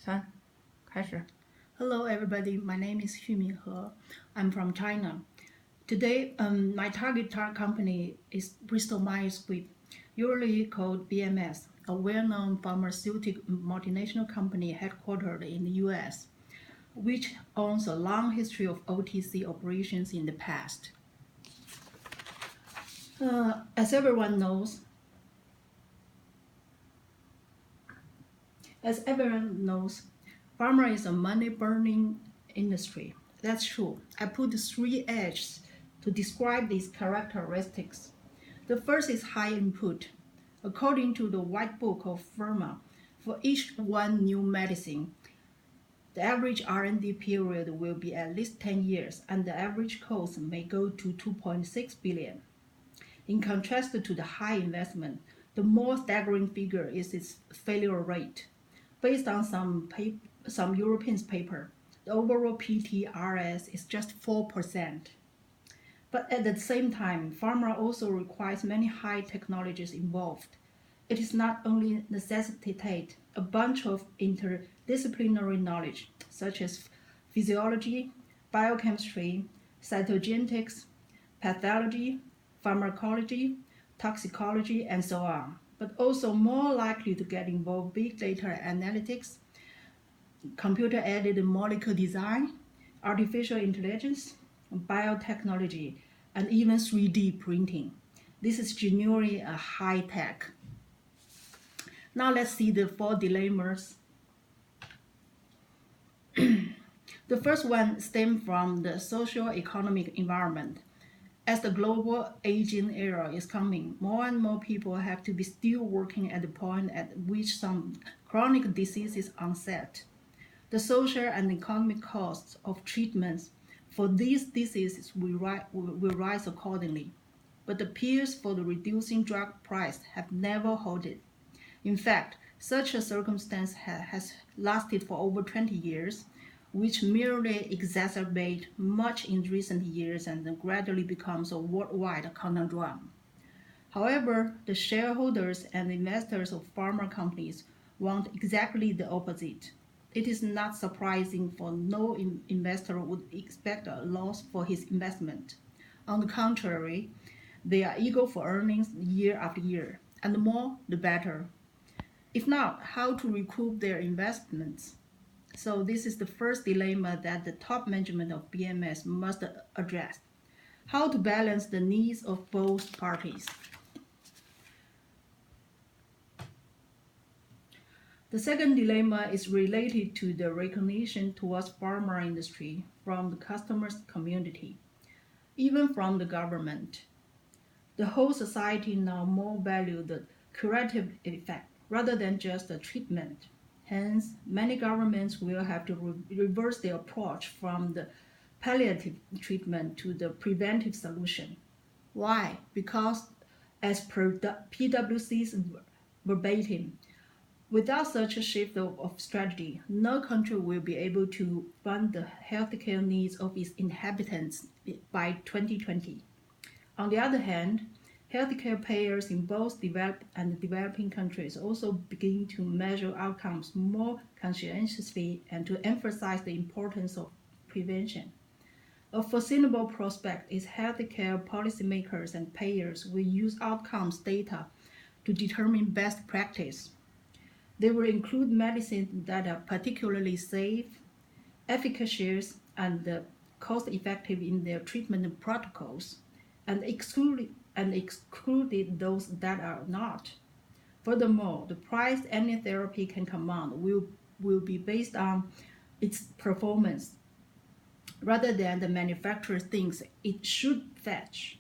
三，开始。Hello everybody, my name is He. I'm from China. Today, my target company is Bristol Myers Squibb, usually called BMS, a well-known pharmaceutical multinational company headquartered in the US, which owns a long history of OTC operations in the past. As everyone knows, pharma is a money-burning industry. That's true. I put three H's to describe these characteristics. The first is high input. According to the White Book of Pharma, for each one new medicine, the average R&D period will be at least 10 years, and the average cost may go to 2.6 billion. In contrast to the high investment, the more staggering figure is its failure rate. Based on some European paper, the overall PTRS is just 4%. But at the same time, pharma also requires many high technologies involved. It is not only necessitate a bunch of interdisciplinary knowledge, such as physiology, biochemistry, cytogenetics, pathology, pharmacology, toxicology, and so on, but also more likely to get involved big data analytics, computer-aided molecule design, artificial intelligence, biotechnology, and even 3D printing. This is genuinely a high tech. Now let's see the four dilemmas. The first one stems from the socio-economic environment. As the global aging era is coming, more and more people have to be still working at the point at which some chronic diseases onset. The social and economic costs of treatments for these diseases will rise accordingly, but the peers for the reducing drug price have never halted. In fact, such a circumstance has lasted for over 20 years, which merely exacerbates much in recent years and gradually becomes a worldwide conundrum. However, the shareholders and investors of pharma companies want exactly the opposite. It is not surprising, for no investor would expect a loss for his investment. On the contrary, they are eager for earnings year after year, and the more the better. If not, how to recoup their investments? So this is the first dilemma that the top management of BMS must address. How to balance the needs of both parties. The second dilemma is related to the recognition towards pharma industry from the customers community, even from the government. The whole society now more value the curative effect rather than just the treatment. Hence, many governments will have to reverse their approach from the palliative treatment to the preventive solution. Why? Because, as per PwC's verbatim, without such a shift of strategy, no country will be able to fund the healthcare needs of its inhabitants by 2020. On the other hand, healthcare payers in both developed and developing countries also begin to measure outcomes more conscientiously and to emphasize the importance of prevention. A foreseeable prospect is healthcare policymakers and payers will use outcomes data to determine best practice. They will include medicines that are particularly safe, efficacious, and cost-effective in their treatment protocols, and excluded those that are not. Furthermore, the price any therapy can command will be based on its performance rather than the manufacturer thinks it should fetch.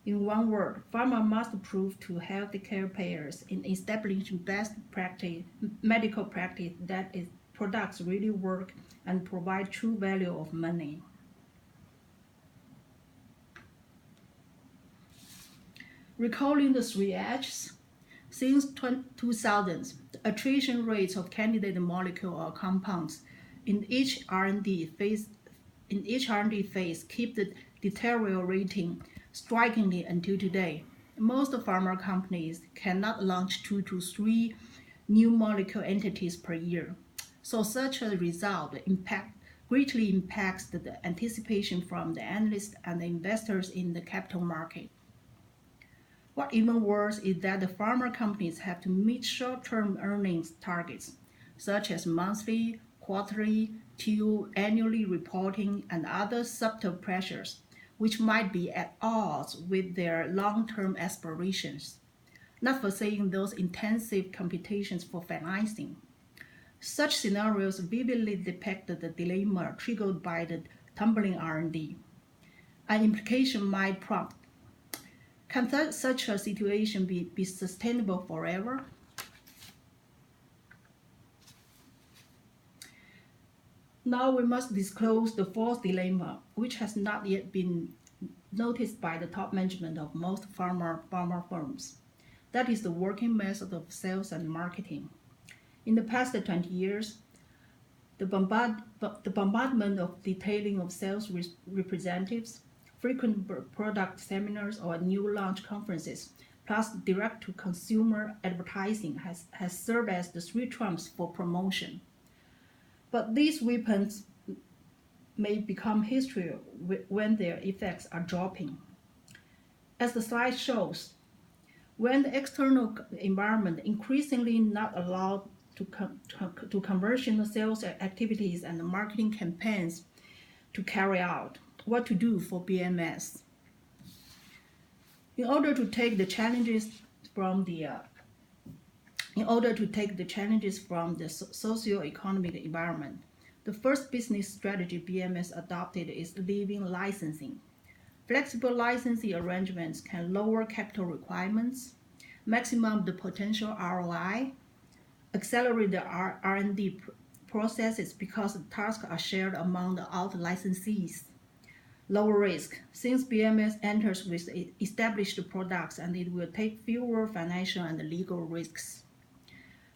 In one word, pharma must prove to healthcare payers in establishing best practice, medical practice that its products really work and provide true value of money. Recalling the three H's, since 2000s, the attrition rates of candidate molecule or compounds in each R&D phase keep deteriorating strikingly until today. Most pharma companies cannot launch 2 to 3 new molecule entities per year. So such a result greatly impacts the anticipation from the analysts and the investors in the capital market. What even worse is that the pharma companies have to meet short-term earnings targets, such as monthly, quarterly, to annually reporting and other subtle pressures, which might be at odds with their long-term aspirations, not foreseeing those intensive computations for financing. Such scenarios vividly depict the dilemma triggered by the tumbling R&D. An implication might prompt, can such a situation be sustainable forever? Now we must disclose the fourth dilemma, which has not yet been noticed by the top management of most pharma firms. That is the working method of sales and marketing. In the past 20 years, the bombardment of detailing of sales representatives, frequent product seminars or new launch conferences, plus direct-to-consumer advertising has served as the three trumps for promotion. But these weapons may become history when their effects are dropping. As the slide shows, when the external environment increasingly not allowed to conversion sales activities and marketing campaigns to carry out, what to do for BMS. In order to take the challenges from the socio-economic environment, the first business strategy BMS adopted is leaving licensing. Flexible licensing arrangements can lower capital requirements, maximum the potential ROI, accelerate the R&D processes because the tasks are shared among the out licensees. Lower risk, since BMS enters with established products and it will take fewer financial and legal risks.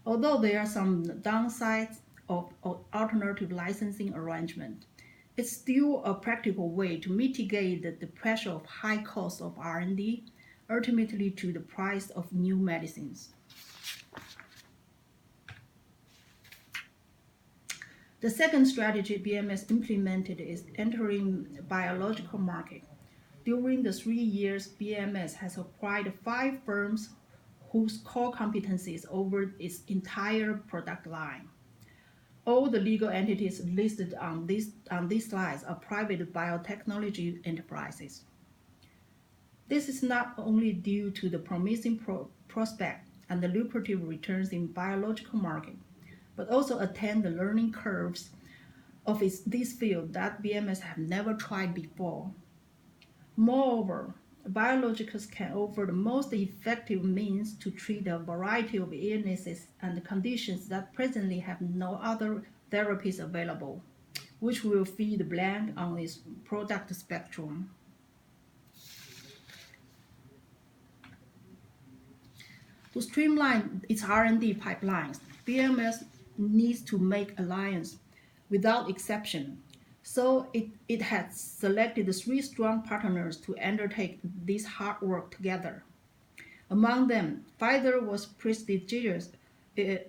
Although there are some downsides of alternative licensing arrangement, it's still a practical way to mitigate the pressure of high costs of R&D, ultimately to the price of new medicines. The second strategy BMS implemented is entering the biological market. During the 3 years, BMS has acquired 5 firms whose core competencies over its entire product line. All the legal entities listed on these slides are private biotechnology enterprises. This is not only due to the promising prospect and the lucrative returns in biological market, but also attend the learning curves of this field that BMS have never tried before. Moreover, biologicals can offer the most effective means to treat a variety of illnesses and conditions that presently have no other therapies available, which will fill the blank on its product spectrum. To streamline its R&D pipelines, BMS needs to make alliance without exception. So it has selected 3 strong partners to undertake this hard work together. Among them, Pfizer was prestigious with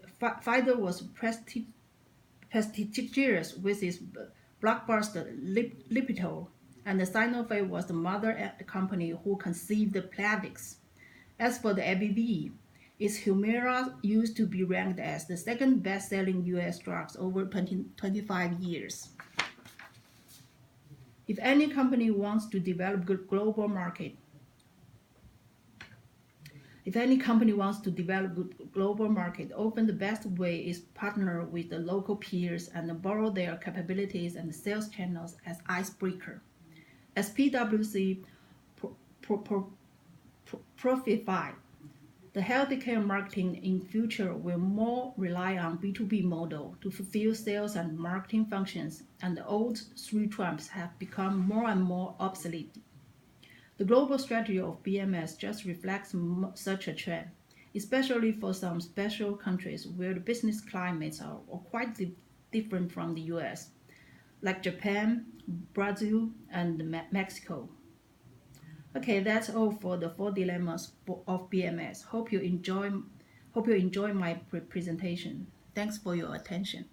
its blockbuster Lipitor, and Sanofi was the mother company who conceived the Plavix. As for the AbbVie, its Humira used to be ranked as the second best-selling US drugs over 25 years. If any company wants to develop global market, often the best way is partner with the local peers and borrow their capabilities and sales channels as icebreaker. As PwC prophesied, the healthcare marketing in future will more rely on B2B model to fulfill sales and marketing functions, and the old 3 trumps have become more and more obsolete. The global strategy of BMS just reflects such a trend, especially for some special countries where the business climates are quite different from the US, like Japan, Brazil, and Mexico. Okay, that's all for the 4 dilemmas of BMS. Hope you enjoy my presentation. Thanks for your attention.